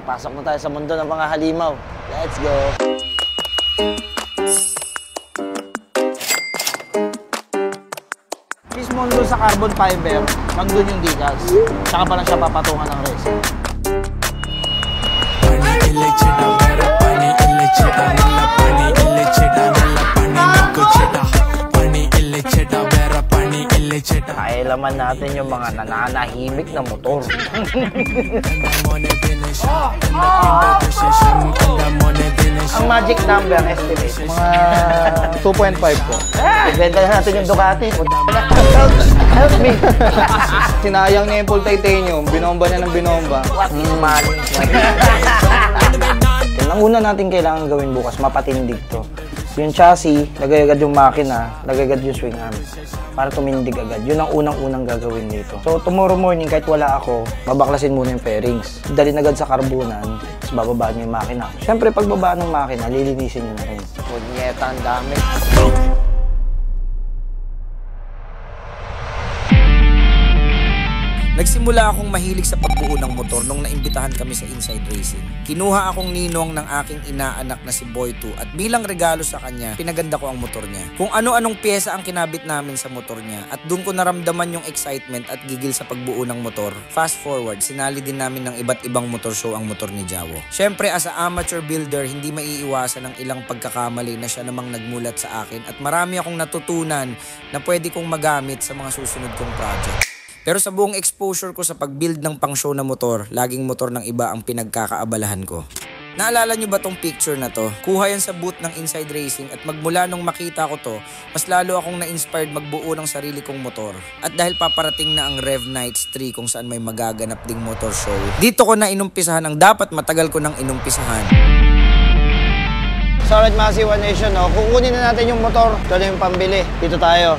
Pasok na tayo sa mundo ng mga halimaw. Let's go! Mismo doon sa carbon fiber, nandun yung decals. Tsaka pa lang siya papatungan ng resin. Kailaman natin yung mga nananahimik na motor. Ang magic number estimate, mga 2.5 po. Ibenta na natin yung Ducati. Help me! Sinayang niya yung full titanium, binomba niya ng binomba. What is money? Ang una natin kailangan gawin bukas, mapatindig to. Yung chassis, lagay agad yung makina, lagay agad yung swing arm para tumindig agad. Yun ang unang-unang gagawin dito. So tomorrow morning, kahit wala ako, babaklasin muna yung fairings. Dalhin agad sa karbunan, tapos bababaan nyo yung makina. Siyempre, pagbaba ng makina, lilinisin nyo na rin. Punyeta, ang dami. Nagsimula akong mahilig sa pagbuo ng motor nung naimbitahan kami sa Inside Racing. Kinuha akong ninong ng aking inaanak na si Boy 2 at bilang regalo sa kanya, pinaganda ko ang motor niya. Kung ano-anong pyesa ang kinabit namin sa motor niya at doon ko naramdaman yung excitement at gigil sa pagbuo ng motor. Fast forward, sinali din namin ng iba't ibang motor show ang motor ni Jawo. Siyempre, as a amateur builder, hindi maiiwasan ng ilang pagkakamali na siya namang nagmulat sa akin at marami akong natutunan na pwede kong magamit sa mga susunod kong project. Pero sa buong exposure ko sa pag-build ng pang-show na motor, laging motor ng iba ang pinagkakaabalahan ko. Naalala nyo ba tong picture na to? Kuha yan sa booth ng Inside Racing at magmula nung makita ko to, mas lalo akong na-inspired magbuo ng sarili kong motor. At dahil paparating na ang Rev Nights 3 kung saan may magaganap ding motor show, dito ko na inumpisahan ang dapat matagal ko nang inumpisahan. So alright mga C1 Nation, no? Kukunin na natin yung motor. Ito na yung pambili. Dito tayo.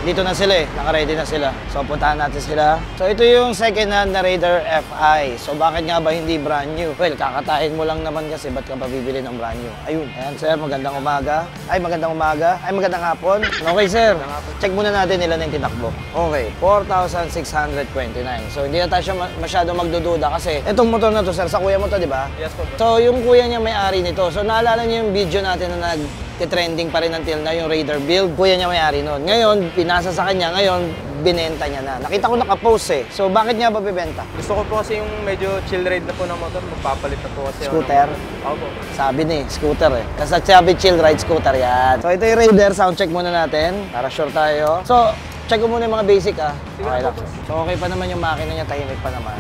Dito na sila naka-ready na sila. So puntahan natin sila. So ito yung second hand na Raider FI. So bakit nga ba hindi brand new? Well, kakatahin mo lang naman kasi ba't ka pa bibili ng brand new? Ayun. Ayan sir, magandang umaga. Ay, magandang umaga. Ay, magandang hapon. Okay sir, check muna natin nila ng tinakbo. Okay, 4,629. So hindi na tayo siya masyado magdududa kasi itong motor na to sir, sa kuya mo to, di ba? Yes po. So yung kuya niya may-ari nito. So naalala niyo yung video natin na trending pa rin until na yung Raider build. Kuya niya may-ari nun. Ngayon, pinasa sa kanya. Ngayon, binenta niya na. Nakita ko nakapost eh. So, bakit niya ba bibenta? Gusto ko po kasi yung medyo chill ride na po ng motor. Magpapalit na po kasi. Scooter? Opo. Sabi ni, scooter eh. Kasi sabi chill ride scooter yan. So, ito yung Raider. Sound check muna natin. Para sure tayo. So, check ko muna yung mga basic ah. Okay lang. So, okay pa naman yung makina niya. Tahimik pa naman.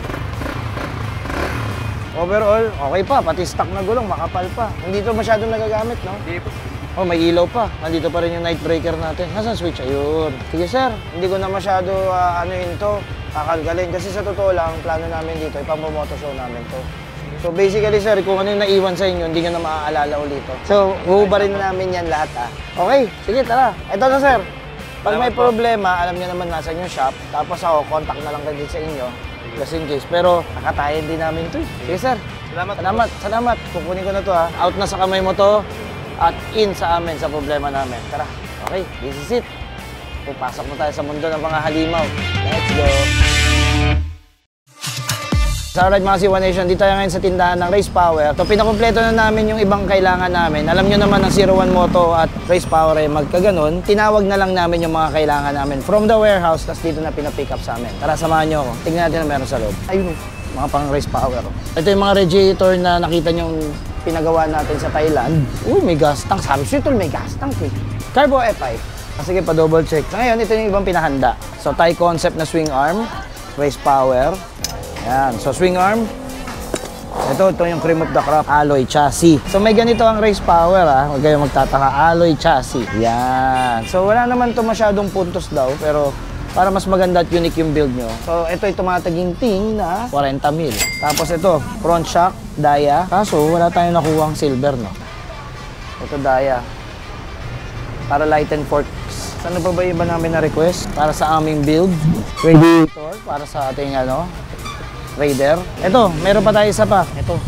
Overall, okay pa. Pati stock na gulong, makapal pa. Hindi ito masyadong nagagamit, no? Hindi po. Oh, may ilaw pa. Nandito pa rin yung night breaker natin. Nasaan switch? Ayun. Sige sir, hindi ko na masyado anuhin to, kakalgalin. Kasi sa totoo lang, plano namin dito, ipambomoto show namin to. So basically sir, kung ano yung naiwan sa inyo, hindi nyo na maaalala ulit to. So, huhubarin na namin yan lahat ah. Okay, sige tara. Ito na sir. Pag may problema, alam nyo naman nasa yung shop. Tapos ako, contact na lang din sa inyo. Just in case. Pero nakatayin din namin to. Sige sir. Salamat. Kukunin ko na to ha. Out na sa kamay mo to. At in sa amin, sa problema namin. Tara, okay, this is it. Pupasok na tayo sa mundo ng mga halimaw. Let's go! So alright mga C1 Nation, dito tayo ngayon sa tindahan ng Race Power. So pinakumpleto na namin yung ibang kailangan namin. Alam nyo naman ang 01 Moto at Race Power ay magkaganon. Tinawag na lang namin yung mga kailangan namin from the warehouse, tapos dito na pinapick up sa amin. Tara, samahan nyo ako. Tingnan natin na meron sa loob. Ayun, mga pang Race Power. Ito yung mga radiator na nakita nyo pinagawa natin sa Thailand. Uy, may gas tank. Sabi ko ito, may gas tank eh. Carbo FI. Sige, pa-double check. So, ngayon, ito yung ibang pinahanda. So, Thai concept na swing arm. Race Power. Yan. So, swing arm. Ito yung cream of the crop. Alloy chassis. So, may ganito ang Race Power ha. Huwag kayong magtataka. Alloy chassis. Yan. So, wala naman to masyadong puntos daw. Pero, para mas maganda at unique yung build nyo. So, ito yung tumataginting na 40 mil. Tapos ito, front shock, Daya. Kaso, wala tayong nakuhang silver, no? Ito, Daya. Para lighten forks. Ano pa ba iba namin na request? Para sa aming build. Radiator, para sa ating, Raider. Ito, meron pa tayo isa pa. Ito.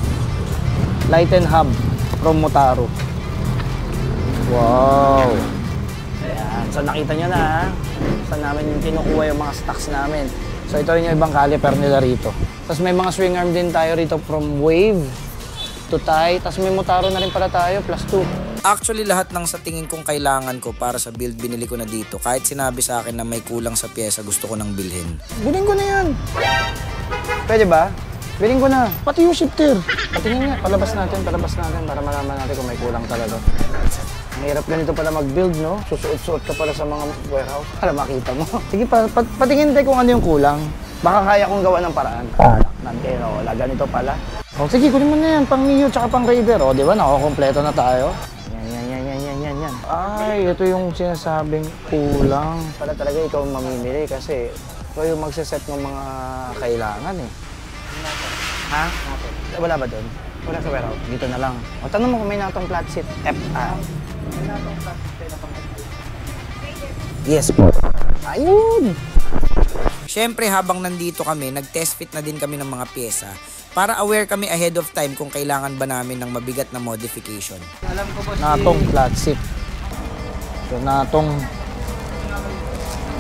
Lighten hub from Motaro. Wow! So nakita nyo na ha, saan namin kinukuha yung mga stocks namin. So ito rin yung ibang caliper nila rito. Tapos may mga swing arm din tayo rito from wave to tie. Tapos may Motaro na rin pala tayo, +2. Actually, lahat ng sa tingin kong kailangan ko para sa build, binili ko na dito. Kahit sinabi sa akin na may kulang sa pyesa, gusto ko nang bilhin. Bilhin ko na yan. Pwede ba? Bilhin ko na. Pati yung shifter. Patingin nga, palabas natin para malaman natin kung may kulang talaga. Ang hirap ganito pala mag-build, no? Susuot-suot ka pala sa mga warehouse para makita mo. Sige, patingin tayo kung ano yung kulang. Baka kaya kong gawa ng paraan. Nandiyan, wala ganito pala. O sige, kunin mo na yan, pang Mio tsaka pang Raider. O, di ba? Nakakompleto na tayo. Yan. Ay, ito yung sinasabing kulang. Pala talaga ikaw mamimili kasi ikaw yung magsiset ng mga kailangan eh. Ha? Wala ba doon? Wala sa warehouse. Dito na lang. O, tanong mo kung may natong flat seat. FR. Yes po. Ayun! Siyempre, habang nandito kami, nag-test fit na din kami ng mga pyesa para aware kami ahead of time kung kailangan ba namin ng mabigat na modification. Alam ko boss. Natong flat seat. So, natong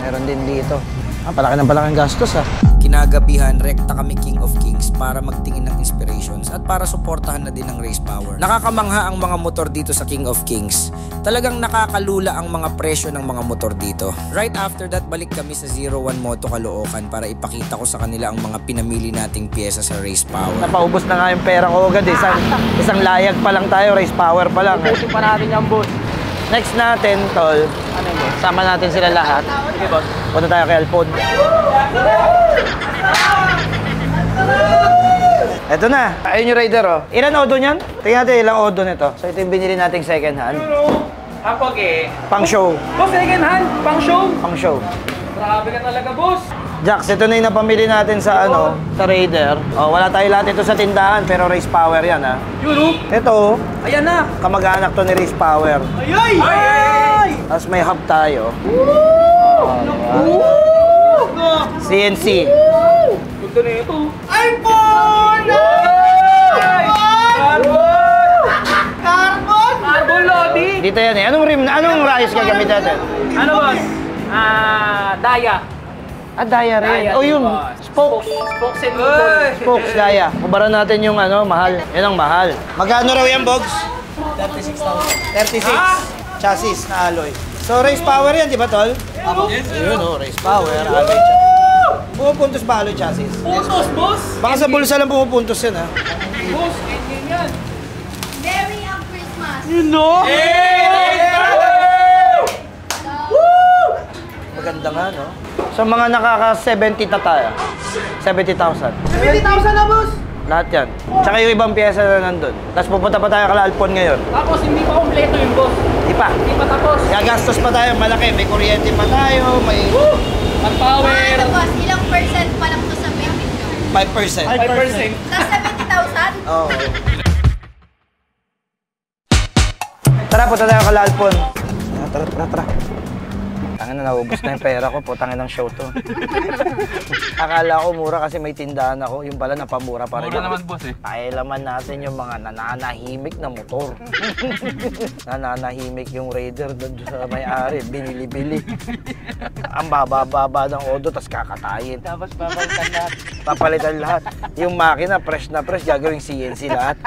meron din dito. Palaki ng gastos ah. Kinagabihan, rekta kami King of Kings para magtingin ng inspirations at para suportahan na din ng race power. Nakakamangha ang mga motor dito sa King of Kings. Talagang nakakalula ang mga presyo ng mga motor dito. Right after that, balik kami sa 01 Moto Caloocan para ipakita ko sa kanila ang mga pinamili nating pyesa sa race power. Napaubos na nga yung pera ko agad. Isang layag pa lang tayo, race power pa lang. Ubusin pa natin yung boss. Next natin, tol. Ano yun boss? Sama natin sila lahat. Sige boss. Punta tayo kay Alpon. Eto na. Ayun yung Raider, oh. Ilan odo niyan? Tingnan natin ilang odo nito. So ito yung binili nating second hand. Ako Pang show. Boss, second hand, pang show. Pang show. Grabe ka talaga boss. Jax, ito na yung napamili natin sa sa Raider. Oh, wala tayo lahat ito sa tindahan pero race power yan, ha. Yun oh. Ito, Ayan na. kamag-anak to ni race power. Ay! Tapos may hub tayo. CNC. Ganda na ito. iPhone! Carbon Lodi! Dito yan eh. Anong rim, anong rayos gagamit natin? Ano boss? Daya. Daya rin. Daya, Oh, yun. boss. Spokes. Spokes and needle. Spokes, daya. Kumpara natin yung mahal. Yan ang mahal. Magkano raw yan, Bogs? 36,000. 36. Chassis na alloy. So, race power yan, di ba, Tol? Yes, Ayun, race power, alloy chassis. Pumupuntos ba alloy chassis? Putos, boss! Baka sa bulsa lang pumupuntos yan, ha? Boss, ganyan yan. Merry ang Christmas! You know? Maganda nga, no? So, mga nakaka-70 na tayo. 70,000. 70,000 na, boss! Lahat yan. Tsaka yung ibang pyesa na nandun. Tapos pupunta pa tayo kala Alpon ngayon. Tapos hindi pa kompleto yung boss. Di pa. Hindi pa tapos. Gagastos pa tayo, malaki. May kuryente pa tayo, may Ang power. Ano boss, ilang percent pa lang to sa payment nyo? 5%. 5%. Tapos 70,000? Oo. Tara, punta tayo kala Alpon. Tara. Tangin na, naubos na yung pera ko. Putangin ng show to. Akala ko mura kasi may tindahan ako. Yung pala napamura pa rin. Mura naman, boss, eh. Pakialaman natin yung mga nananahimik na motor. Nananahimik yung Raider doon sa may-ari. Binili-bili. Ang baba-baba ng odo, tas kakatayin. Tapos babalikan lahat. Papalitan lahat. Yung makina, fresh na fresh, gagawing CNC lahat.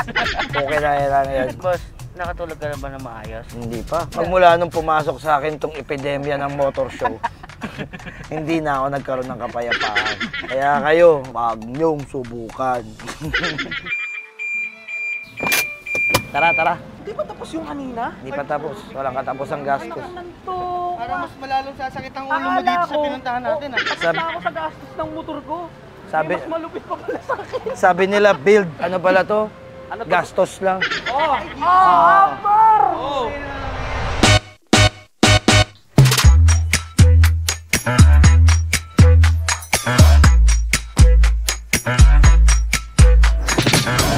Okay na yan. Boss, nakatulog ka na ba na maayos? Hindi pa. Pagmula nung pumasok sa akin tong epidemya ng motor show, hindi na ako nagkaroon ng kapayapaan. Kaya kayo, wag niyong subukan. Tara. Hindi pa tapos yung kanina? Hindi pa tapos. Walang katapos ang gastos. Parang mas malalong sasakit ang ulo mo dito sa pinuntahan natin, ah. Tapos Sabi- na ako sa gastos ng motor ko. Sabi, Mas malupit pa pala sa akin. sabi nila, build. Ano pala to? Ano to? Gastos lang. Oh!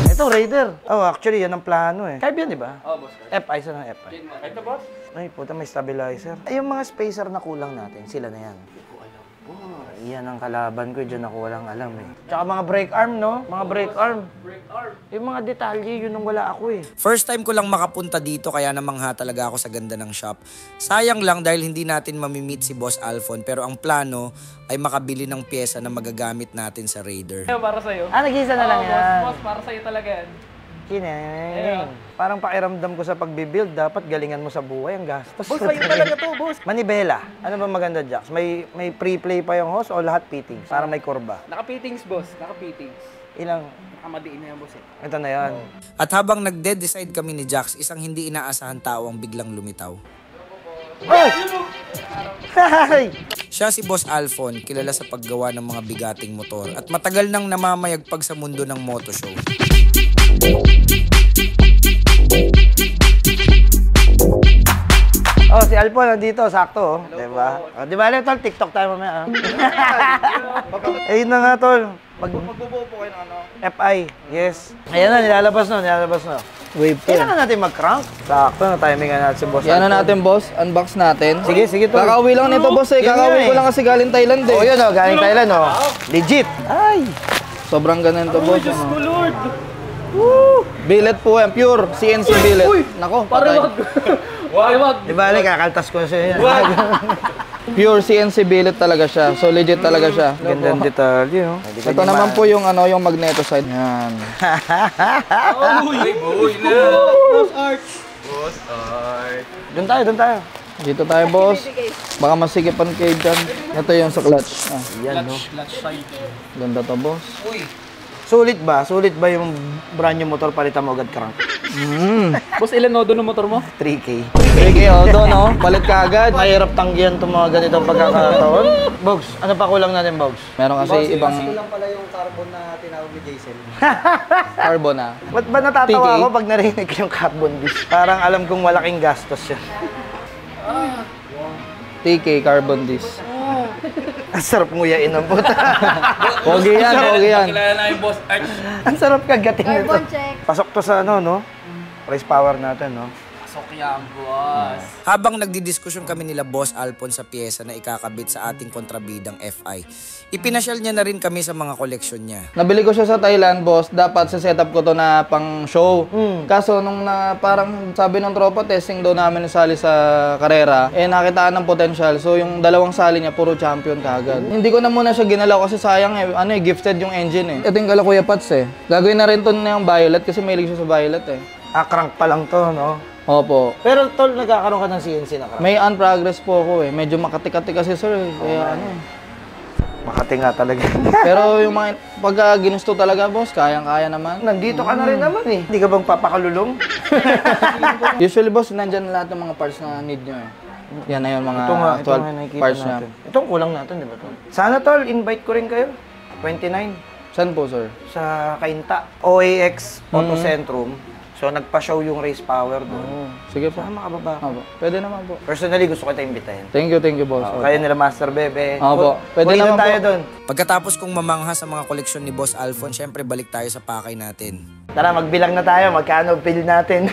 Ito, Raider. Oh, actually, yan ang plano eh. Kaya yan, di ba? Oh, boss. FI, saan ang FI? Ito, boss? Ay, puta, may stabilizer. Ay, yung mga spacer na kulang natin, sila na yan. Yan ang kalaban ko, dyan ako walang alam eh. Tsaka mga brake arm, no? Mga brake arm. Yung mga detalye, yun ang wala ako eh. First time ko lang makapunta dito kaya namangha talaga ako sa ganda ng shop. Sayang lang dahil hindi natin mamimit si Boss Alphon pero ang plano ay makabili ng pyesa na magagamit natin sa Raider. Para sa'yo. Nag-isa na lang yan. Boss, para sa'yo talaga yan. Kineng. Parang pakiramdam ko sa pagbibuild, dapat galingan mo sa buhay ang gastos. Boss, sa'yo talaga to, boss. Manibela. Ano ba maganda, Jax? May pre-play pa yung hose o lahat fittings? Para may kurba. Naka-fittings, boss. Naka-fittings. Ilang? Nakamadiin na yan, boss eh. Ito na yan. At habang nagde-decide kami ni Jax, isang hindi inaasahan tao ang biglang lumitaw. Ay! Siya si Boss Alphon, kilala sa paggawa ng mga bigating motor at matagal nang namamayagpag sa mundo ng motoshow. Oh, si Alphon nandito, sakto, oh. Diba? Oh, di ba, tol? TikTok tayo mamaya, ayun na nga, tol. Magbubuo po kayo ng ano? FI, yes. Ayan na, nilalabas na. Wave po. Kailangan natin mag-crank. Sakto, na-timingan natin si Boss Yan na Alphon. natin, boss. Unbox natin. Sige, tol. Kakauwi lang nito, boss eh. Yun Kakauwi yun ko eh. lang kasi galing Thailand eh. Oh, yun, oh. Galing Thailand, oh. Legit. Ay. Sobrang ganun to, boss. Diyos ko, Lord. Billet po yan. Pure CNC billet. Nako, patay. Di ba, kakaltas ko siya yan. Pure CNC billet talaga siya. So legit talaga siya. Gandang detalye, oh. Ito naman po yung ano, yung magneto side. Yan. Doon tayo. Dito tayo, boss. Baka masigipan kayo dyan. Ito yung sa clutch. Ah, Yan, no. ganda to, boss. Sulit ba yung brand new motor palitan mo agad crank? Boss, ilan nodo ng motor mo? 3K. Sige, Odo, no? Palit ka agad. Mahirap tanggihan itong mga ganitong pagkakataon. Bogs, ano pa kulang natin, Bogs? Meron kasi ibang Kulang pala yung carbon na tinawag ni Jason. carbon na. Ba't ba natatawa TK? ako pag narinig ko yung carbon disc? Parang alam kong malaking gastos yan. TK carbon disc. Ang sarap nguyain ng puta. Pogi yan, pogi yan. Kilala na yung Boss Arch. Ang sarap kagatin nito. Carbon check. Pasok to sa ano, no? Race power natin, no? Pasok yan, boss. Habang nagdidiskusyon kami nila Boss Alphon sa pyesa na ikakabit sa ating kontrabidang FI, ipinasyal niya na rin kami sa mga koleksyon niya. Nabili ko siya sa Thailand, boss. Dapat sa setup ko to na pang show. Kaso nung parang sabi ng tropa, testing daw namin sali sa karera, nakitaan ng potential. So yung dalawang sali niya, puro champion kaagad. Hindi ko na muna siya ginalaw kasi sayang gifted yung engine eh. Ito yung kala Kuya Pats eh. Gagawin na rin to na yung violet kasi mahilig siya sa violet eh. Crank pa lang to, no? Opo. Pero tol, nagkakaroon ka ng CNC na crank. May on-progress po ako eh. Medyo makati-kati kasi sir eh. Kaya Makati nga talaga. Pero yung mga pagka ginusto talaga boss, kayang-kaya naman. Nandito ka na rin naman eh. Hindi ka bang papakalulong? Usually boss, nandyan lahat ng mga parts na need nyo eh. Yan na yung mga ito actual nga nakikita parts natin. niya. Itong kulang natin, di ba tol? Sana tol, invite ko rin kayo. 29 Saan po sir? sa Kainta. OAX Auto Centrum. So nagpa-show yung Race Power doon. Sige po. Sama ka baba. Opo. Pwede naman po. Personally, gusto kita imbitahin. Thank you boss. Opo. Kayo nila Master Bebe. Opo. Pwede Pulitan naman tayo po. doon. Pagkatapos kong mamangha sa mga koleksyon ni Boss Alphon, syempre balik tayo sa pakay natin. Tara, magbilang na tayo. Magkano bill natin?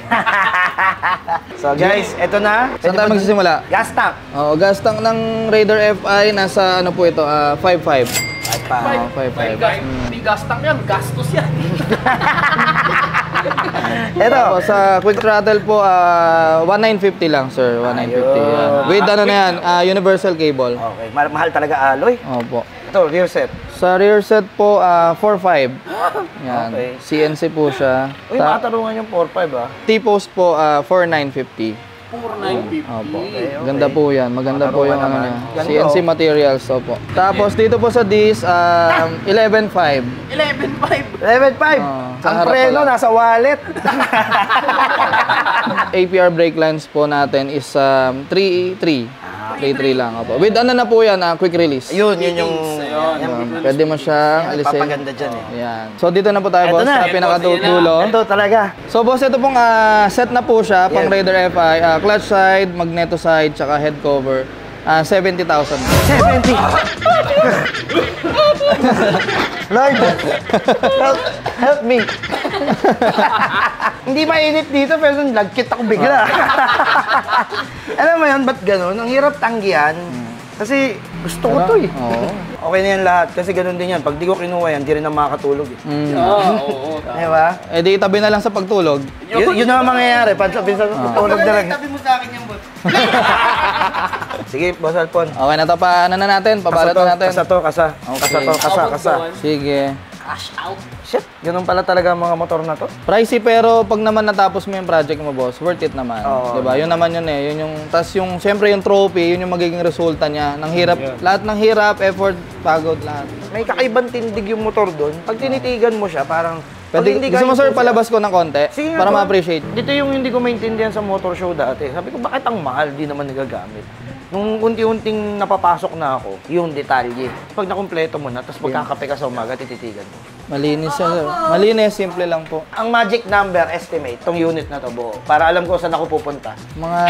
So guys, eto na. Saan tayo magsisimula? Gas tank. Oo, gas tank ng Raider FI nasa ano po ito, 5.5. 5.5. Hindi gastak yan, gastos yan. Eto. Tapos sa quick throttle po, 1950 lang sir, 1950. Yan. With ano na yan, universal cable. Okay, mahal talaga alloy. Opo. Ito, rear set. Sa rear set po, 4.5. Yan. Okay. CNC po siya. Uy, makatarungan yung 4.5 ah. T-post po, 4.950. 4,950. Opo. Ganda po yan. Maganda po yung ano niya. Ganda, CNC oh. materials. Opo. Tapos dito po sa disc, 11.5. 11,500. 11.5. sa Ang harap preno pala. nasa wallet. APR brake lines po natin is 3.3. 3.3 lang. Opo. With ano na po yan, quick release. Yun yung... Pwede mo siyang alisin. Papaganda dyan eh. Yan. So dito na po tayo, Ito boss. na. Sa pinakadulo. Ito talaga. So boss, ito pong set na po siya, pang Yes. Raider FI, clutch side, magneto side, tsaka head cover. 70,000. 70. Lord, help me. Hindi mainit dito pero lagkit ako bigla. Alam mo yun, ba't ganun? Ang hirap tanggihan. Kasi gusto ko to eh. Oo. Okay na yan lahat kasi ganun din yan. Pag di ko kinuha yan, di rin na makakatulog eh. Oo. Di ba? Eh di itabi na lang sa pagtulog. Yun ang mangyayari. Pinsan tutulog na lang. Tabi mo sa akin yung bot. Sige, Boss Alpon. Okay na to, paano na natin? Pabalot na natin. Kasa to, kasa. Okay. Kasa. Sige. Cash out. Shit, ganun pala talaga ang mga motor na to. Pricey pero pag naman natapos mo yung project mo, boss, worth it naman. Oo. Diba? Yun naman yun eh. Yun yung, tas yung, syempre yung trophy, yun yung magiging resulta niya. Ng hirap, lahat ng hirap, effort, pagod, lahat. May kakaibang tindig yung motor doon. Pag tinitigan mo siya, parang... Pwede, gusto mo sir, palabas ko ng konti? Sige, para bro. ma-appreciate. Dito yung hindi ko maintindihan sa motor show dati. Sabi ko, bakit ang mahal? Di naman nagagamit. Nung unti-unting napapasok na ako, yung detalye. Pag nakumpleto mo na, tapos pagkakape ka sa umaga, tititigan mo. Malinis siya sir. Malinis, simple lang po. Ang magic number estimate, tong unit na to buo, para alam ko saan ako pupunta. Mga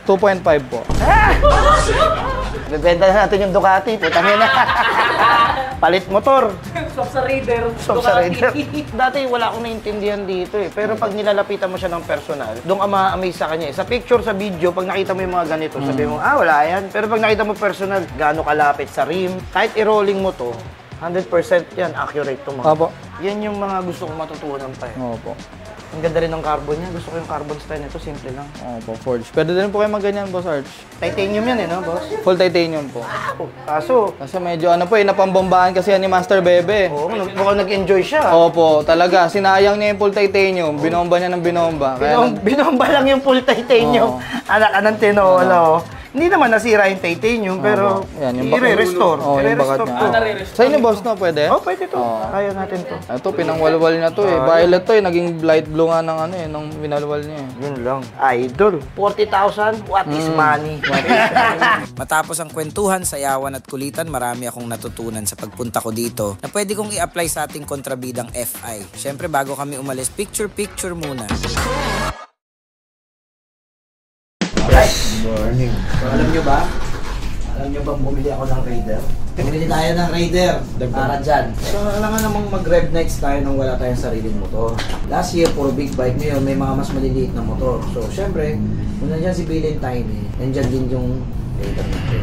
2.5 po. Bebenta na natin yung Ducati, putangin na. Palit motor. Stop sa Raider. Stop sa Raider. Dati wala akong naintindihan dito eh. Pero pag nilalapitan mo siya ng personal, doon ka ma-amaze sa kanya eh. Sa picture, sa video, pag nakita mo yung mga ganito, sabi mo, wala yan. Pero pag nakita mo personal, gaano kalapit sa rim, kahit i-rolling mo to, 100% yan, accurate to mga. Opo. Yan yung mga gusto kong matutunan pa eh. Opo. Ang ganda rin ng carbon niya. Gusto ko yung carbon style nito, simple lang. Opo, forge. Pwede din po kayo magganyan, boss Arch. Titanium yan eh, no, boss? Full titanium po. Kaso, Kasi medyo ano po eh, napambombahan kasi yan ni Master Bebe. mukhang nag-enjoy siya. Opo, talaga. Sinayang niya yung full titanium. Binomba niya ng binomba. Binomba lang yung full titanium. Anak ka ng tinola, oh. Hindi naman nasira yung titanium, pero Yan, yung bakat- i-restore. Oo, yung bakat niya. Sa inyo, boss, no? Pwede? Oh, pwede to. Kaya natin to. Ito, pinangwalwal niya to eh. Violet to eh. Naging light blue nga ng ano eh, nung winalwal niya eh. Yun lang. Idol. 40,000? What is money? Matapos ang kwentuhan, sayawan at kulitan, marami akong natutunan sa pagpunta ko dito na pwede kong i-apply sa ating kontrabidang FI. Siyempre, bago kami umalis, picture-picture muna. Morning. So, alam nyo ba? Alam nyo bang bumili ako ng Raider? Bumili tayo ng Raider para dyan. So, kailangan namang mag-rev nights tayo nang wala tayong sariling motor. Last year, puro big bike. Ngayon, may mga mas maliliit na motor. So, syempre, kung nandiyan si Valentine, nandiyan din yung Raider natin.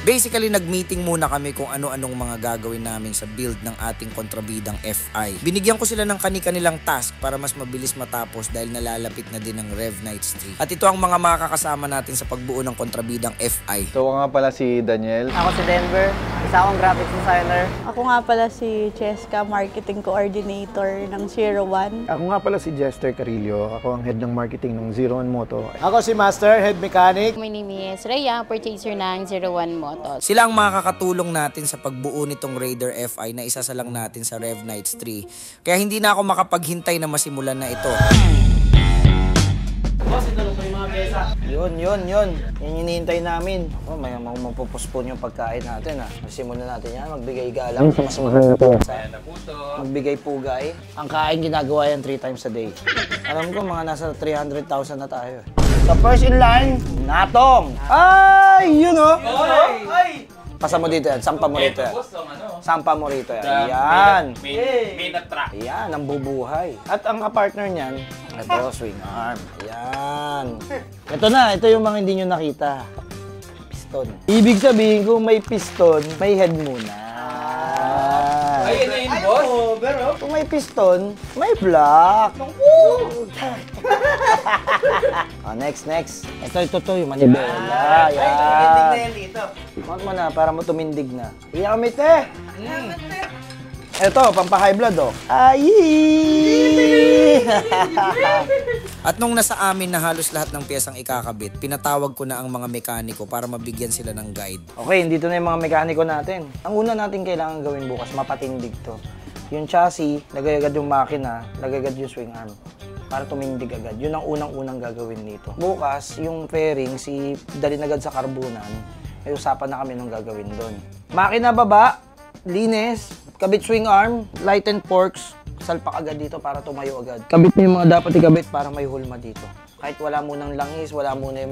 Basically, nag-meeting muna kami kung ano-anong mga gagawin namin sa build ng ating kontrabidang FI. Binigyan ko sila ng kani-kanilang task para mas mabilis matapos dahil nalalapit na din ang Rev Nights 3. At ito ang mga makakasama natin sa pagbuo ng kontrabidang FI. So, ako nga pala si Daniel. Ako si Denver, isa akong graphics designer. Ako nga pala si Cheska, marketing coordinator ng 01. Ako nga pala si Jester Carillo. Ako ang head ng marketing ng 01 Moto. Ako si Master, head mechanic. My name is Rhea, purchaser ng 01 Motos. Sila ang makakatulong natin sa pagbuo nitong Raider FI na isasalang natin sa Rev Nights 3. Kaya hindi na ako makapaghintay na masimulan na ito. Yun. Yan yung hinihintay namin. Oh, may magpupuspon yung pagkain natin, ha. Simulan natin yan, magbigay galang. Mas magbigay pugay. Ang kain ginagawa yan 3 times a day. Alam ko, mga nasa 300,000 na tayo. So, first in line, Natong. Ay, yun, oh. Pasa mo dito yan, sampa mo rito yan. Sampa mo rito yan. Yan. Main na track. Yan, ang bubuhay. At ang kapartner niyan, ito, swing arm. Yan. Ito na, ito yung mga hindi nyo nakita. Piston. Ibig sabihin kung may piston, may head muna. Ayun na yun, boss. Kung may piston, may block. Next. Ito, yung manibela. Yan. Huwag mo na, para mo tumindig na. Iyakamit eh. Ito, pampa-high blood, oh. Ay! At nung nasa amin na halos lahat ng piyesang ikakabit, pinatawag ko na ang mga mekaniko para mabigyan sila ng guide. Okay, dito na yung mga mekaniko natin. Ang una natin kailangan gawin bukas, mapatindig to. Yung chassis, lagay agad yung makina, lagay agad yung swing arm. Para tumindig agad. Yun ang unang-unang gagawin nito. Bukas, yung fairing, dalhin agad sa karbunan. May usapan na kami nung gagawin doon. Makina baba, linis, kabit swing arm, lighten forks, salpak agad dito para tumayo agad. Kabit mo yung mga dapat ikabit para may hulma dito. Kahit wala munang langis, wala muna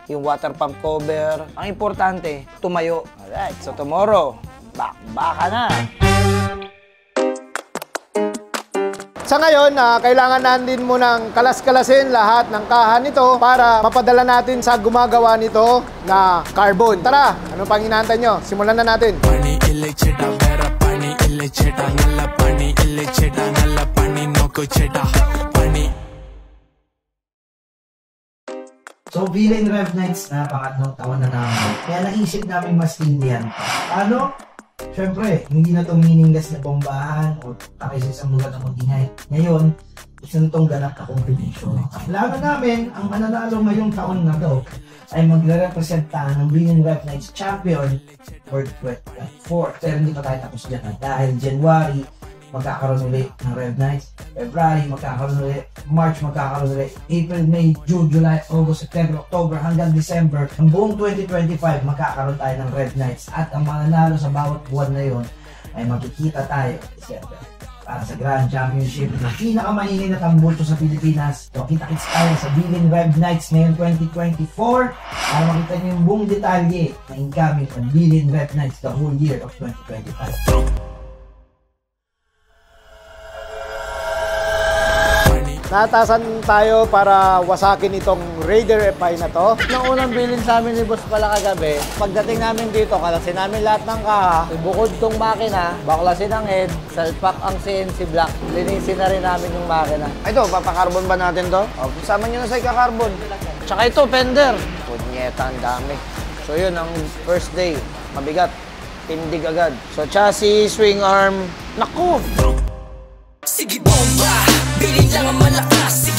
yung water pump cover. Ang importante, tumayo. Alright, so tomorrow, baka na. Sa ngayon, kailangan natin munang kalas-kalasin lahat ng kaha nito para mapadala natin sa gumagawa nito na carbon. Tara, ano pang inaantay nyo? Simulan na natin. So, bilang Rev Nights na pangatlong taon na namin, kaya naisip namin mas tindihan. Ano? Siyempre, hindi na itong meaningless na bombahan o takay sa isang lugar na mag-ingay. Ngayon, gusto na itong ganap na competition. Kailangan namin, ang mananalo ngayong taon na to ay magre-representa ng Billion Rev Nights Champion for 2024. Pero hindi pa tayo tapos dyan. Dahil January, magkakaroon ulit ng Rev Nights. February, magkakaroon ulit. March, magkakaroon ulit. April, May, June, July, August, September, October, hanggang December. Ang buong 2025, magkakaroon tayo ng Rev Nights. At ang mananalo sa bawat buwan na yon ay magkikita tayo December para sa Grand Championship ng pinakamahingi na tambulto sa Pilipinas. So, kita-kits tayo sa Billion Rev Nights ngayon 2024 para makita niyo yung buong detalye na incoming on Billion Rev Nights the whole year of 2025. Natasan tayo para wasakin itong Raider FI na to. Nung unang bilin sa amin ni Boss pala kagabi, pagdating namin dito, kalasin namin lahat ng kaha, ibukod tong makina, baklasin ang head, salpak ang CNC block, linisin na rin namin yung makina. Ito, papakarbon ba natin to? O, kasama nyo na sa ikakarbon. Tsaka ito, fender. Punyeta, ang dami. So yun, ang first day, mabigat, tindig agad. So chassis, swing arm, naku! Sige bomba, bilin lang ang malakas.